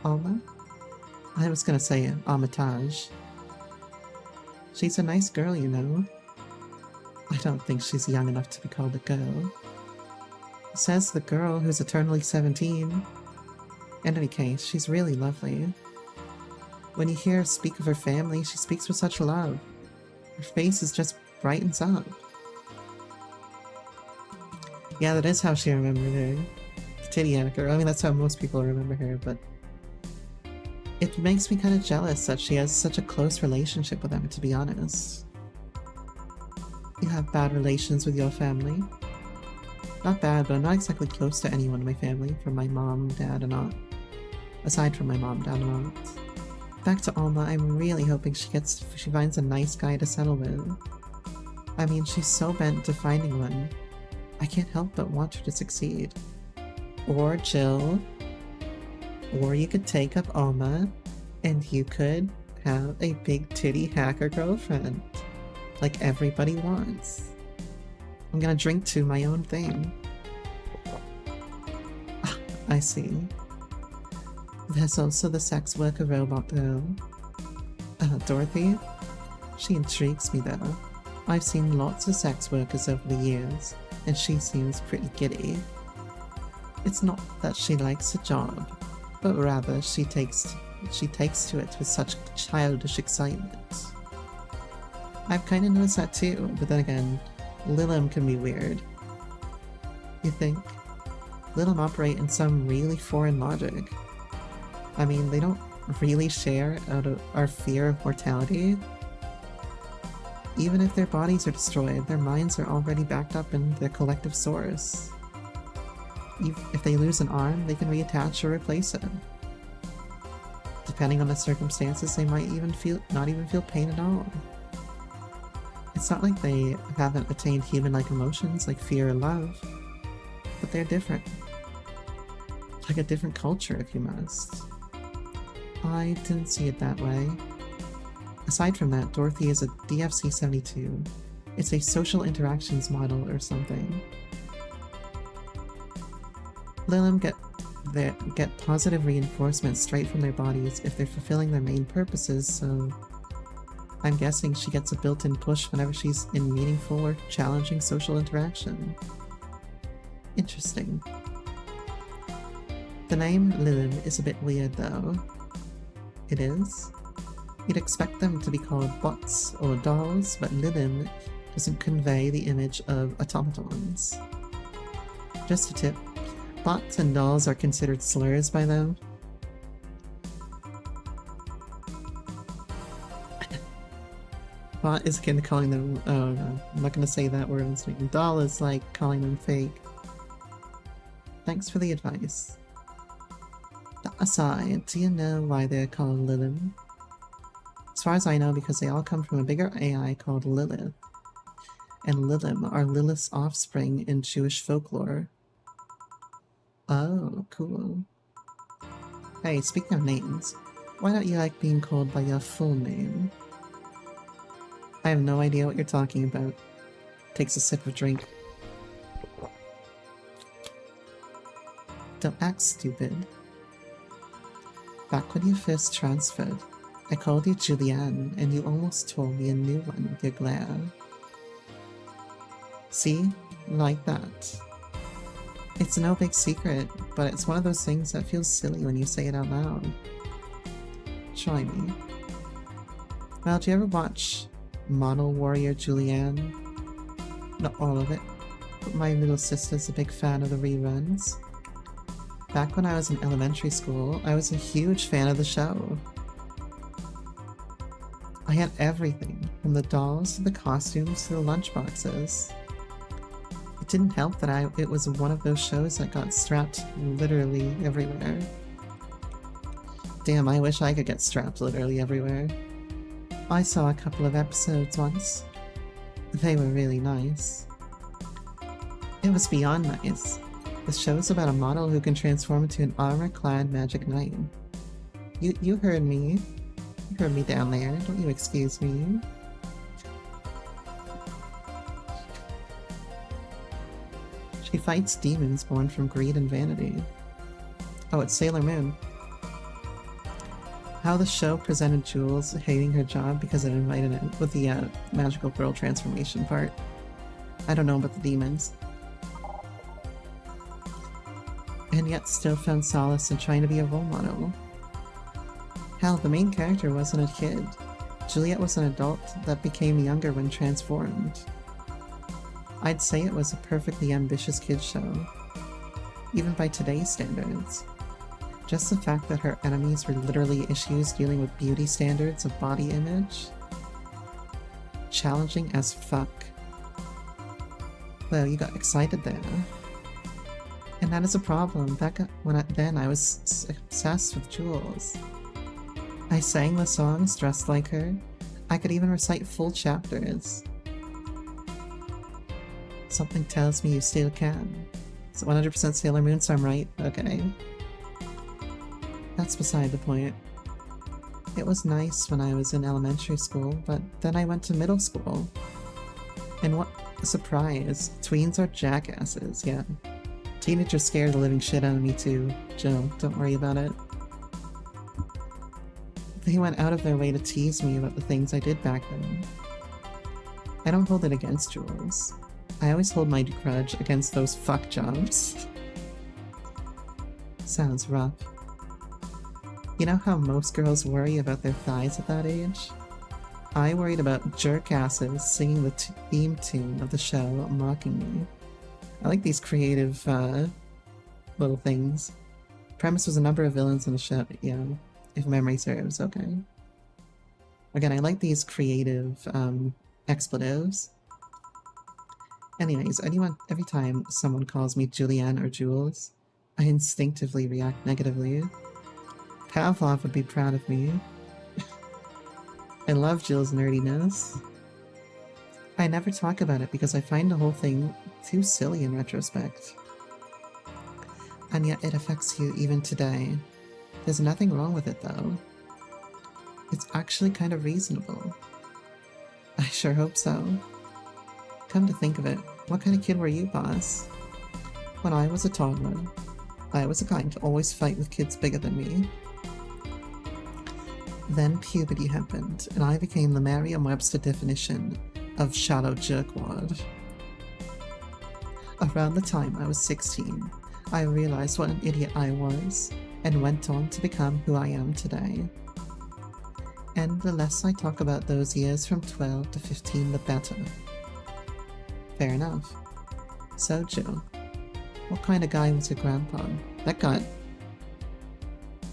Alma? I was gonna say Armitage. She's a nice girl, you know. I don't think she's young enough to be called a girl. Says the girl who's eternally 17. In any case, she's really lovely. When you hear her speak of her family, she speaks with such love. Her face is just brightens up. Yeah, that is how she remembered her. The titty hacker. I mean, that's how most people remember her, but it makes me kind of jealous that she has such a close relationship with them, to be honest. You have bad relations with your family? Not bad, but I'm not exactly close to anyone in my family, from my mom, dad, and aunt. Aside from my mom, dad, and aunt. Back to Alma, I'm really hoping she finds a nice guy to settle with. I mean, she's so bent to finding one. I can't help but want her to succeed. Or Jill. Or you could take up Alma, and you could have a big titty hacker girlfriend. Like everybody wants. I'm gonna drink to my own thing. I see. There's also the sex worker robot girl. Dorothy? She intrigues me though. I've seen lots of sex workers over the years, and she seems pretty giddy. It's not that she likes a job, but rather she takes to it with such childish excitement. I've kind of noticed that too, but then again, Lilim can be weird. You think? Lilim operate in some really foreign logic. I mean, they don't really share out of our fear of mortality. Even if their bodies are destroyed, their minds are already backed up in their collective source. If they lose an arm, they can reattach or replace it. Depending on the circumstances, they might not even feel pain at all. It's not like they haven't attained human-like emotions like fear or love, but they're different. Like a different culture, if you must. I didn't see it that way. Aside from that, Dorothy is a DFC-72. It's a social interactions model or something. Lilim get positive reinforcement straight from their bodies if they're fulfilling their main purposes, so I'm guessing she gets a built-in push whenever she's in meaningful or challenging social interaction. Interesting. The name Lilim is a bit weird though. It is? You'd expect them to be called bots or dolls, but Lilim doesn't convey the image of automatons. Just a tip. Bots and dolls are considered slurs by them. Bot is akin to calling them— oh no, I'm not gonna say that word on speaking. Doll is like calling them fake. Thanks for the advice. That aside, do you know why they're called Lilim? As far as I know, because they all come from a bigger AI called Lilith. And Lilim are Lilith's offspring in Jewish folklore. Oh, cool. Hey, speaking of names, why don't you like being called by your full name? I have no idea what you're talking about. Takes a sip of drink. Don't act stupid. Back when you first transferred, I called you Julianne, and you almost told me a new one with your glare. See? Like that. It's no big secret, but it's one of those things that feels silly when you say it out loud. Try me. Well, do you ever watch Model Warrior Julianne? Not all of it, but my little sister's a big fan of the reruns. Back when I was in elementary school, I was a huge fan of the show. I had everything, from the dolls to the costumes to the lunchboxes. It didn't help that it was one of those shows that got strapped literally everywhere. Damn, I wish I could get strapped literally everywhere. I saw a couple of episodes once. They were really nice. It was beyond nice. The show's about a model who can transform into an armor-clad magic knight. You heard me. You heard me down there. Don't you excuse me. She fights demons born from greed and vanity. Oh, it's Sailor Moon. How the show presented Jules hating her job because it invited it with the magical girl transformation part. I don't know about the demons. And yet still found solace in trying to be a role model. Hell, the main character wasn't a kid. Juliet was an adult that became younger when transformed. I'd say it was a perfectly ambitious kid's show, even by today's standards. Just the fact that her enemies were literally issues dealing with beauty standards of body image. Challenging as fuck. Well, you got excited there. And that is a problem. Then I was obsessed with Jules. I sang the songs dressed like her. I could even recite full chapters. Something tells me you still can. Is it 100% Sailor Moon, so I'm right? Okay. That's beside the point. It was nice when I was in elementary school, but then I went to middle school. And what a surprise. Tweens are jackasses, yeah. Teenagers scare the living shit out of me too, Jill. Don't worry about it. They went out of their way to tease me about the things I did back then. I don't hold it against Jules. I always hold my grudge against those fuck jobs. Sounds rough. You know how most girls worry about their thighs at that age? I worried about jerk-asses singing the theme tune of the show mocking me. I like these creative, little things. Premise was a number of villains in the show, yeah, if memory serves, okay. Again, I like these creative, expletives. Anyways, every time someone calls me Julianne or Jules, I instinctively react negatively. Pavlov would be proud of me. I love Jill's nerdiness. I never talk about it because I find the whole thing too silly in retrospect. And yet it affects you even today. There's nothing wrong with it though. It's actually kind of reasonable. I sure hope so. Come to think of it, what kind of kid were you, boss? When I was a toddler, I was the kind to always fight with kids bigger than me. Then puberty happened, and I became the Merriam-Webster definition of shallow jerkwad. Around the time I was 16, I realized what an idiot I was, and went on to become who I am today. And the less I talk about those years from 12 to 15, the better. Fair enough. So, Jill, what kind of guy was your grandpa?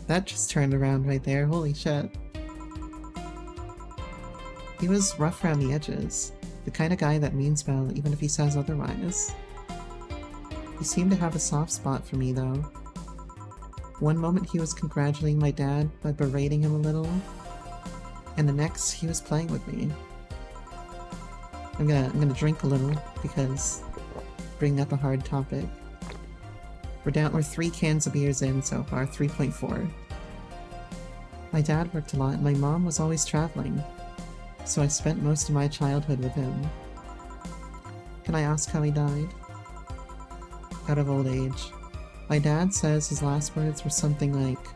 That just turned around right there, holy shit. He was rough around the edges, the kind of guy that means well even if he says otherwise. He seemed to have a soft spot for me though. One moment he was congratulating my dad by berating him a little, and the next he was playing with me. I'm gonna drink a little because bringing up a hard topic. We're 3 cans of beers in so far, 3.4. My dad worked a lot and my mom was always traveling, so I spent most of my childhood with him. Can I ask how he died? Out of old age. My dad says his last words were something like,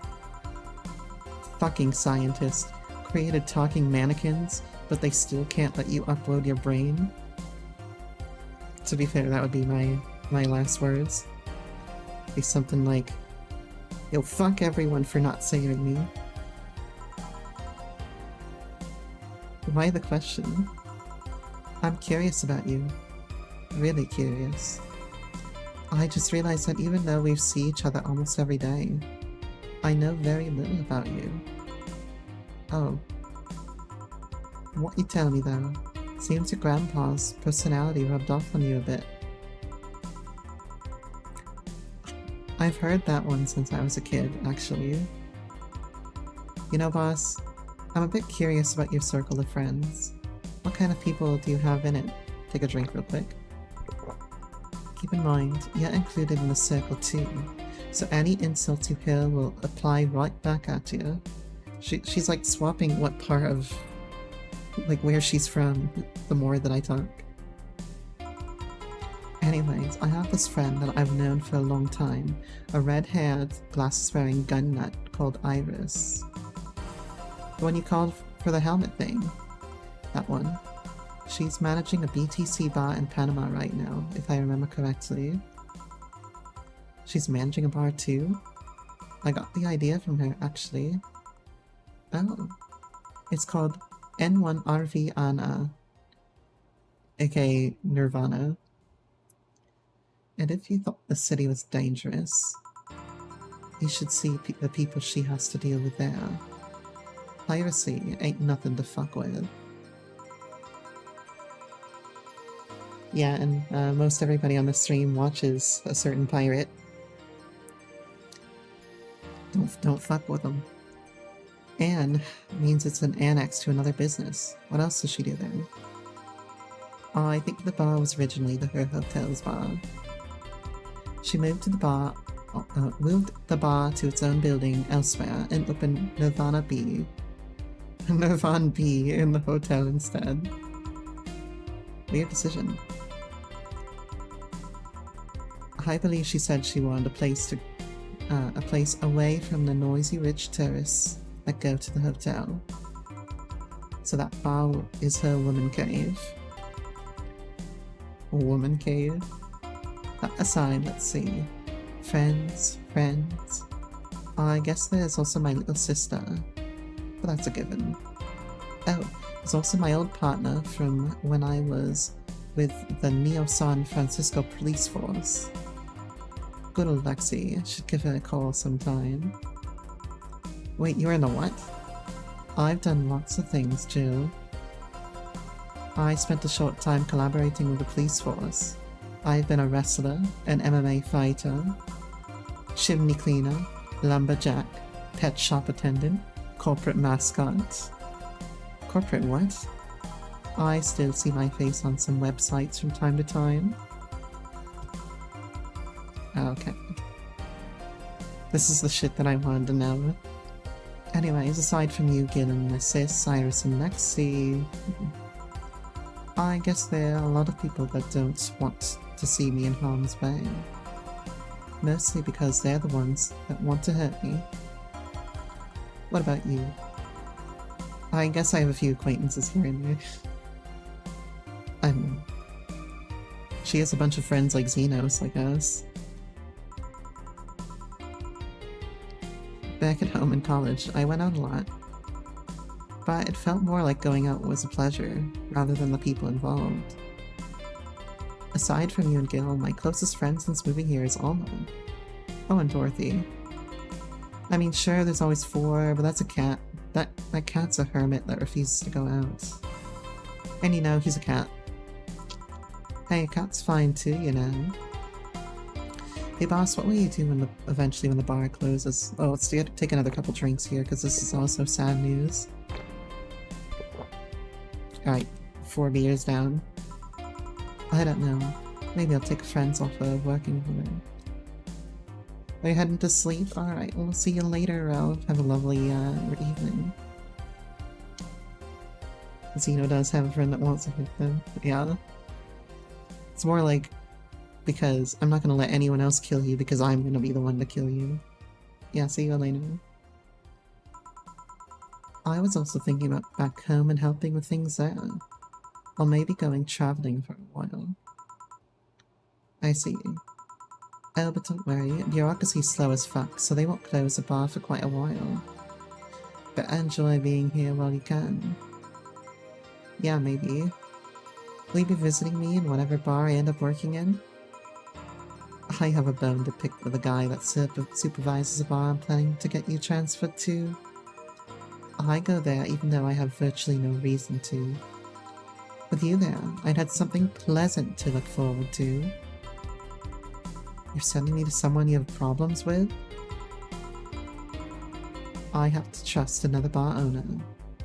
"Fucking scientist. created talking mannequins, but they still can't let you upload your brain. To be fair, that would be my last words. Be something like, yo, fuck everyone for not saving me. Why the question? I'm curious about you. Really curious. I just realized that even though we see each other almost every day, I know very little about you. Oh. What you tell me though? Seems your grandpa's personality rubbed off on you a bit. I've heard that one since I was a kid, actually. You know, boss, I'm a bit curious about your circle of friends. What kind of people do you have in it? Take a drink real quick. Keep in mind, you're included in the circle too, so any insults you hear will apply right back at you. She's like swapping what part of, like, where she's from the more that I talk. Anyways, I have this friend that I've known for a long time, a red-haired, glasses-wearing gun nut called Iris. The one you called for the helmet thing. That one. She's managing a BTC bar in Panama right now, if I remember correctly. She's managing a bar too? I got the idea from her, actually. Oh. It's called N1RV Anna, aka Nirvana. And if you thought the city was dangerous, you should see the people she has to deal with there. Piracy ain't nothing to fuck with. Yeah, and most everybody on the stream watches a certain pirate. Don't fuck with them. Anne means it's an annex to another business. What else does she do there? Oh, I think the bar was originally her hotel's bar. She moved the bar to its own building elsewhere and opened Nirvana B in the hotel instead. Weird decision. I believe she said she wanted a place away from the noisy rich tourists that go to the hotel. So that bar is her woman cave. A woman cave? That aside, let's see. Friends. I guess there's also my little sister. But that's a given. Oh, there's also my old partner from when I was with the Neo San Francisco police force. Good old Lexi. I should give her a call sometime. Wait, you're in the what? I've done lots of things, Jill. I spent a short time collaborating with the police force. I've been a wrestler, an MMA fighter, chimney cleaner, lumberjack, pet shop attendant, corporate mascot. Corporate what? I still see my face on some websites from time to time. Okay. This is the shit that I wanted to know. Anyways, aside from you, Gil and my sis, Cyrus and Lexi, I guess there are a lot of people that don't want to see me in harm's way. Mostly because they're the ones that want to hurt me. What about you? I guess I have a few acquaintances here and there. I don't know. She has a bunch of friends like Xenos, like us. Back at home in college, I went out a lot. But it felt more like going out was a pleasure, rather than the people involved. Aside from you and Gil, my closest friend since moving here is Alma. Oh, and Dorothy. I mean, sure, there's always 4, but that's a cat. That cat's a hermit that refuses to go out. And you know, he's a cat. Hey, a cat's fine too, you know. Hey boss, what will you do eventually when the bar closes? Oh, let's take another couple drinks here, because this is also sad news. Alright, 4 beers down. I don't know. Maybe I'll take friends off of working here. Are you heading to sleep? Alright, we'll see you later, Ralph. Have a lovely evening. Zeno does have a friend that wants to hit them. Yeah. It's more like, because I'm not gonna let anyone else kill you because I'm gonna be the one to kill you. Yeah, see you later. I was also thinking about back home and helping with things there. Or maybe going traveling for a while. I see. Oh, but don't worry, bureaucracy's slow as fuck, so they won't close the bar for quite a while. But enjoy being here while you can. Yeah, maybe. Will you be visiting me in whatever bar I end up working in? I have a bone to pick with the guy that supervises a bar I'm planning to get you transferred to. I go there even though I have virtually no reason to. With you there, I'd had something pleasant to look forward to. You're sending me to someone you have problems with? I have to trust another bar owner.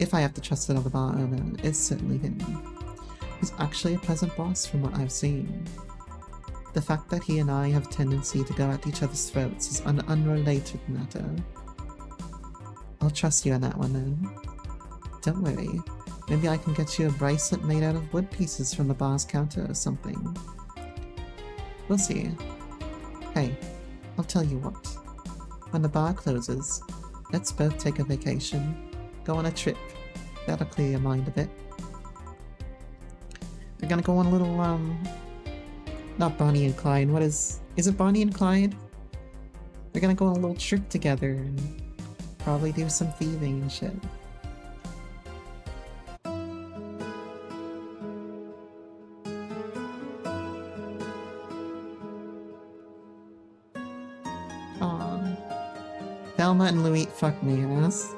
If I have to trust another bar owner, it's certainly him. He's actually a pleasant boss from what I've seen. The fact that he and I have a tendency to go at each other's throats is an unrelated matter. I'll trust you on that one then. Don't worry, maybe I can get you a bracelet made out of wood pieces from the bar's counter or something. We'll see. Hey, I'll tell you what. When the bar closes, let's both take a vacation. Go on a trip. That'll clear your mind a bit. We're gonna go on a little, not Bonnie and Clyde, is it Bonnie and Clyde? We're gonna go on a little trip together and probably do some thieving and shit. Aww. Thelma and Louise, fuck me, ass.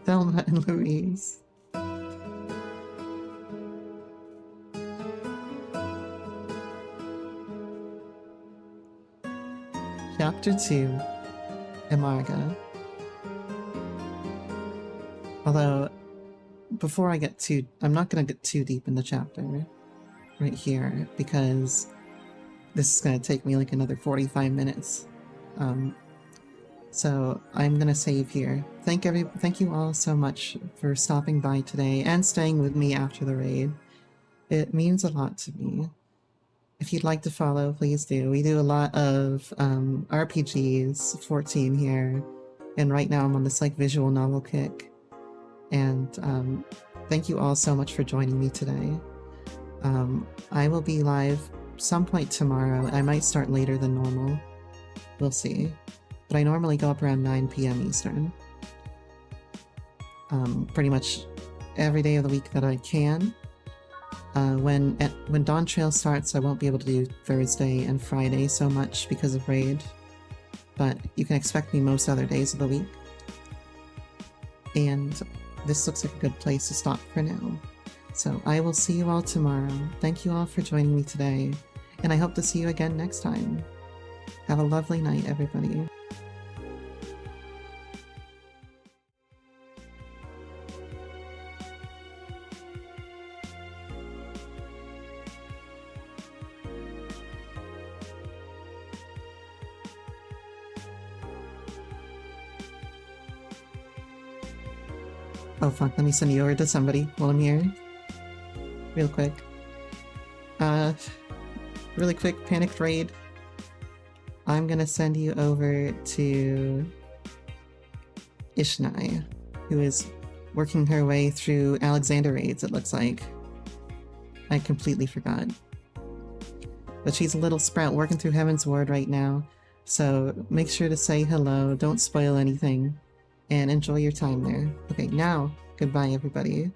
Thelma and Louise. Chapter 2, Emarga. Although, before I get I'm not gonna get too deep in the chapter right here, because this is gonna take me like another 45 minutes. So I'm gonna save here. Thank you all so much for stopping by today and staying with me after the raid. It means a lot to me. If you'd like to follow, please do. We do a lot of RPGs, 14 here, and right now I'm on this like visual novel kick. And thank you all so much for joining me today. I will be live some point tomorrow. I might start later than normal. We'll see. But I normally go up around 9 PM Eastern. Pretty much every day of the week that I can. When Dawn Trail starts, I won't be able to do Thursday and Friday so much because of raid, but you can expect me most other days of the week. And this looks like a good place to stop for now. So I will see you all tomorrow. Thank you all for joining me today, and I hope to see you again next time. Have a lovely night, everybody. Oh fuck, let me send you over to somebody while I'm here. Real quick. Really quick panicked raid. I'm gonna send you over to Ishnai, who is working her way through Alexander raids, it looks like. I completely forgot. But she's a little sprout working through Heaven's Ward right now, so make sure to say hello, don't spoil anything, and enjoy your time there. Okay, now, goodbye everybody.